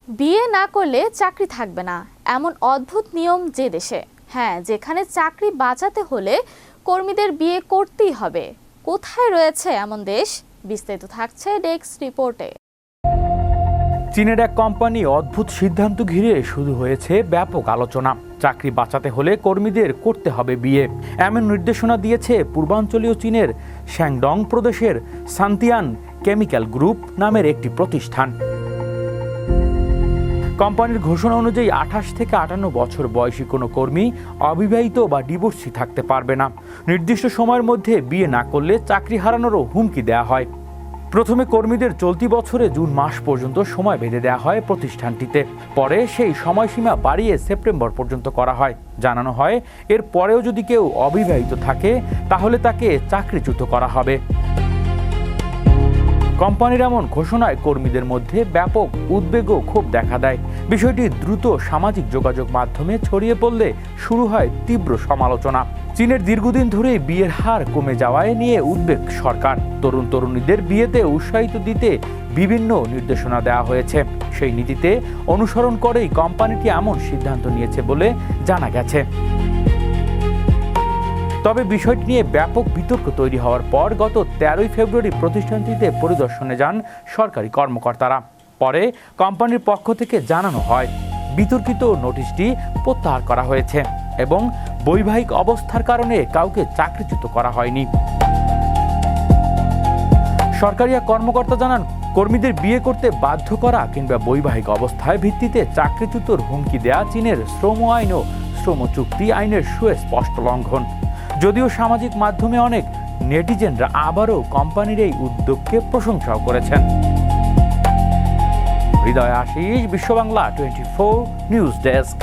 বিয়ে না করলে চাকরি থাকবে না, এমন অদ্ভুত নিয়ম যে দেশে। হ্যাঁ, যেখানে চাকরি বাঁচাতে হলে কর্মীদের বিয়ে করতেই হবে। কোথায় রয়েছে এমন দেশ? বিস্তারিত থাকছে ডেস্ক রিপোর্টে। চীনের এক কোম্পানি অদ্ভুত সিদ্ধান্ত ঘিরে শুরু হয়েছে ব্যাপক আলোচনা। চাকরি বাঁচাতে হলে কর্মীদের করতে হবে বিয়ে, এমন নির্দেশনা দিয়েছে পূর্বাঞ্চলীয় চীনের শ্যাংডং প্রদেশের সান্তিয়ান কেমিক্যাল গ্রুপ নামের একটি প্রতিষ্ঠান। কোম্পানির ঘোষণা অনুযায়ী 28 থেকে 58 বছর বয়সী কোনো কর্মী অবিবাহিত বা ডিভোর্সি থাকতে পারবে না। নির্দিষ্ট সময়ের মধ্যে বিয়ে না করলে চাকরি হারানোরও হুমকি দেওয়া হয়। প্রথমে কর্মীদের চলতি বছরে জুন মাস পর্যন্ত সময় বেঁধে দেওয়া হয় প্রতিষ্ঠানটিতে। পরে সেই সময়সীমা বাড়িয়ে সেপ্টেম্বর পর্যন্ত করা হয়। জানানো হয়, এর পরেও যদি কেউ অবিবাহিত থাকে তাহলে তাকে চাকরিচ্যুত করা হবে। কোম্পানির এমন ঘোষণায় কর্মীদের মধ্যে ব্যাপক উদ্বেগ ও ক্ষোভ দেখা দেয়। বিষয়টি দ্রুত সামাজিক যোগাযোগ মাধ্যমে ছড়িয়ে পড়লে শুরু হয় তীব্র সমালোচনা। চীনের দীর্ঘদিন ধরেই বিয়ের হার কমে যাওয়ায় নিয়ে উদ্বেগ সরকার। তরুণ তরুণীদের বিয়েতে উৎসাহিত দিতে বিভিন্ন নির্দেশনা দেওয়া হয়েছে। সেই নীতিতে অনুসরণ করেই কোম্পানিটি এমন সিদ্ধান্ত নিয়েছে বলে জানা গেছে। তবে বিষয়টি নিয়ে ব্যাপক বিতর্ক তৈরি হওয়ার পর গত 13 ফেব্রুয়ারি প্রতিষ্ঠানটিতে পরিদর্শনে যান সরকারি কর্মকর্তারা। পরে কোম্পানির পক্ষ থেকে জানানো হয়, বিতর্কিত নোটিশটি প্রত্যাহার করা হয়েছে এবং বৈবাহিক অবস্থার কারণে কাউকে চাকরিচ্যুত করা হয়নি। সরকারি এক কর্মকর্তা জানান, কর্মীদের বিয়ে করতে বাধ্য করা কিংবা বৈবাহিক অবস্থায় ভিত্তিতে চাকরিচ্যুতর হুমকি দেয়া চীনের শ্রম আইন ও শ্রম চুক্তি আইনের সুস্পষ্ট লঙ্ঘন। যদিও সামাজিক মাধ্যমে অনেক নেটিজেনরা আবারও কোম্পানির এই উদ্যোগকে প্রশংসাও করেছেন। হৃদয় আশিস, বিশ্ব বাংলা 24 নিউজ ডেস্ক।